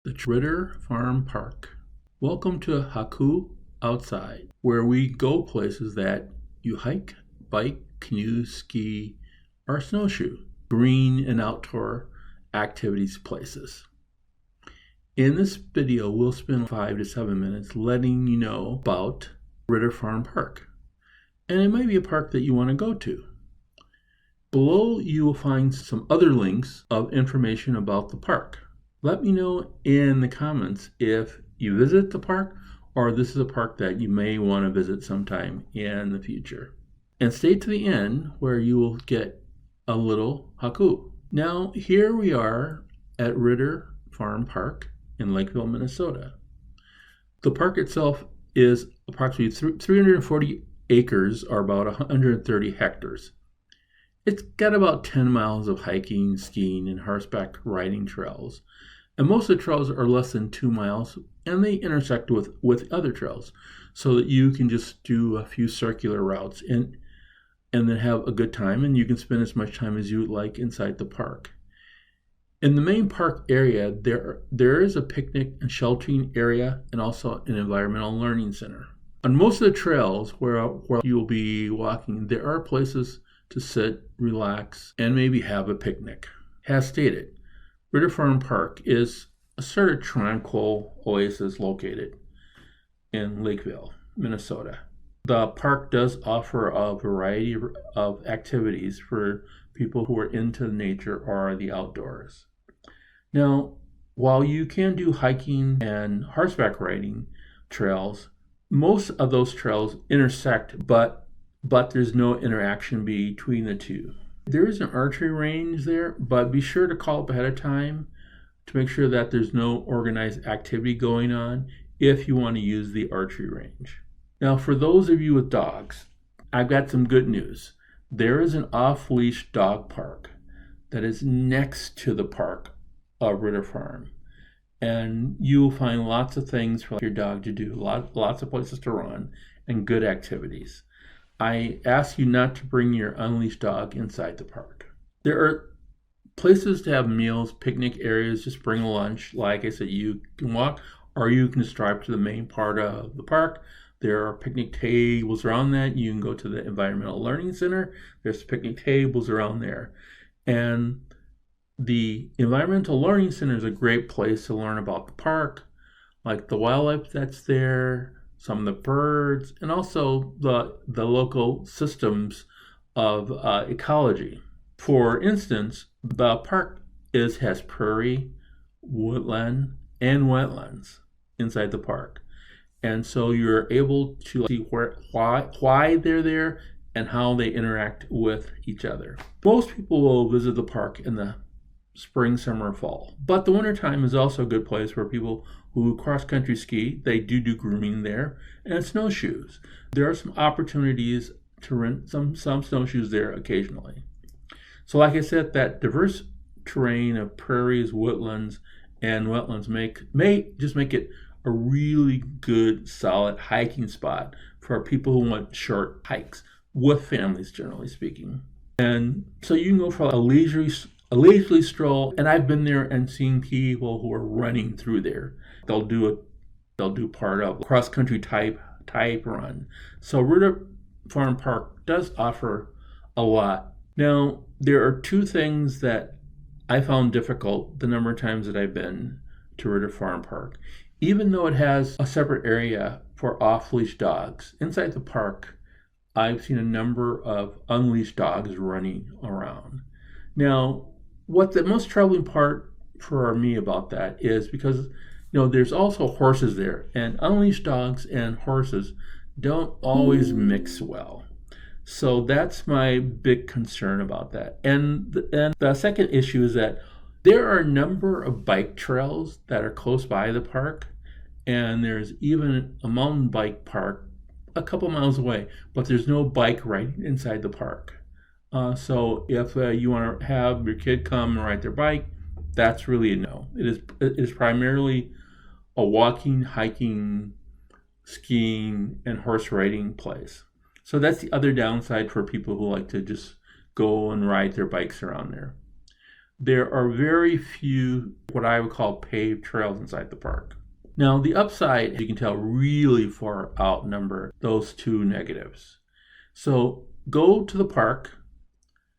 the Ritter Farm Park. Welcome to Haiku Outside, where we go places that you hike, bike, canoe, ski, or snowshoe. Green and outdoor activities places. In this video, we'll spend 5 to 7 minutes letting you know about Ritter Farm Park. And it might be a park that you want to go to. Below, you will find some other links of information about the park. Let me know in the comments if you visit the park or this is a park that you may want to visit sometime in the future. And stay to the end where you will get a little haiku. Now, here we are at Ritter Farm Park in Lakeville, Minnesota. The park itself is approximately 340 acres or about 130 hectares. It's got about 10 miles of hiking, skiing, and horseback riding trails. And most of the trails are less than 2 miles, and they intersect with other trails so that you can just do a few circular routes and then have a good time, and you can spend as much time as you would like inside the park. In the main park area, there is a picnic and sheltering area and also an environmental learning center. On most of the trails where you will be walking, there are places to sit, relax, and maybe have a picnic. As stated, Ritter Farm Park is a sort of tranquil oasis located in Lakeville, Minnesota. The park does offer a variety of activities for people who are into nature or the outdoors. Now, while you can do hiking and horseback riding trails, most of those trails intersect, but there's no interaction between the two. There is an archery range there, but be sure to call up ahead of time to make sure that there's no organized activity going on if you want to use the archery range. Now, for those of you with dogs, I've got some good news. There is an off-leash dog park that is next to the park of Ritter Farm. And you will find lots of things for your dog to do, lots of places to run, and good activities. I ask you not to bring your unleashed dog inside the park. There are places to have meals, picnic areas, just bring a lunch. Like I said, you can walk or you can just drive to the main part of the park. There are picnic tables around that. You can go to the Environmental Learning Center. There's picnic tables around there. And the Environmental Learning Center is a great place to learn about the park, like the wildlife that's there, some of the birds, and also the local systems of ecology. For instance, the park has prairie, woodland, and wetlands inside the park. And so you're able to see why they're there and how they interact with each other. Most people will visit the park in the spring, summer, fall. But the wintertime is also a good place where people who cross-country ski, they do grooming there, and snowshoes. There are some opportunities to rent some snowshoes there occasionally. So like I said, that diverse terrain of prairies, woodlands, and wetlands may just make it a really good, solid hiking spot for people who want short hikes with families, generally speaking. And so you can go for a leisurely stroll, and I've been there and seen people who are running through there. They'll do part of a cross-country type run. So Ritter Farm Park does offer a lot. Now, there are two things that I found difficult the number of times that I've been to Ritter Farm Park. Even though it has a separate area for off-leash dogs, inside the park, I've seen a number of unleashed dogs running around. Now, what the most troubling part for me about that is because there's also horses there, and unleashed dogs and horses don't always mix well. So that's my big concern about that. And the second issue is that there are a number of bike trails that are close by the park, and there's even a mountain bike park a couple miles away, but there's no bike riding inside the park. So if you want to have your kid come and ride their bike, that's really a no. It is primarily a walking, hiking, skiing, and horse riding place. So that's the other downside for people who like to just go and ride their bikes around there. There are very few what I would call paved trails inside the park. Now, the upside, as you can tell, really far outnumber those two negatives. So go to the park,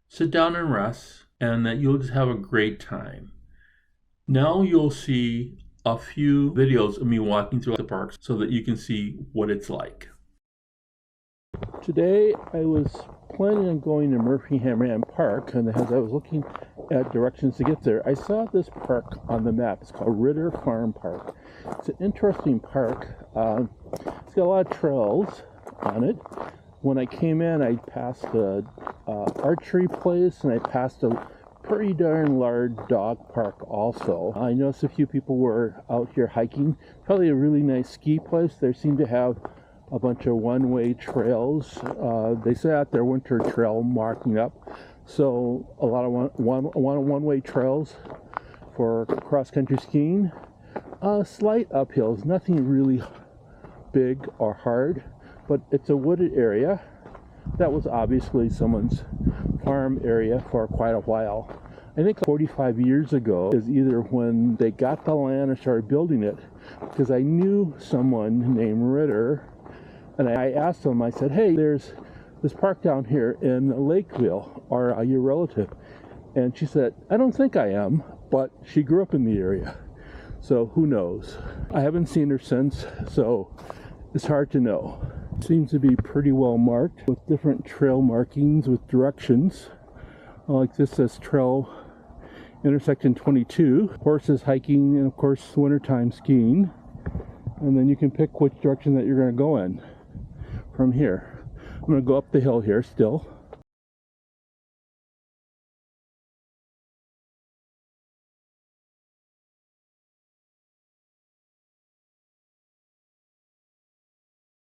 sit down and rest, and that you'll just have a great time. Now you'll see a few videos of me walking through the park so that you can see what it's like. Today I was planning on going to Murphy-Hamran Park, and as I was looking at directions to get there, I saw this park on the map. It's called Ritter Farm Park. It's an interesting park. It's got a lot of trails on it. When I came in, I passed the archery place, and I passed a pretty darn large dog park also. I noticed a few people were out here hiking. Probably a really nice ski place. They seem to have a bunch of one-way trails. They say out there winter trail marking up. So a lot of one-way trails for cross-country skiing. Slight uphills, nothing really big or hard, but it's a wooded area. That was obviously someone's farm area for quite a while. I think 45 years ago is either when they got the land or started building it, because I knew someone named Ritter, and I asked him, I said, hey, there's this park down here in Lakeville. Are you a relative? And she said, I don't think I am, but she grew up in the area. So who knows? I haven't seen her since, so it's hard to know. It seems to be pretty well marked with different trail markings with directions. Like this says trail intersection 22. Horses hiking, and of course wintertime skiing. And then you can pick which direction that you're going to go in from here. I'm going to go up the hill here still.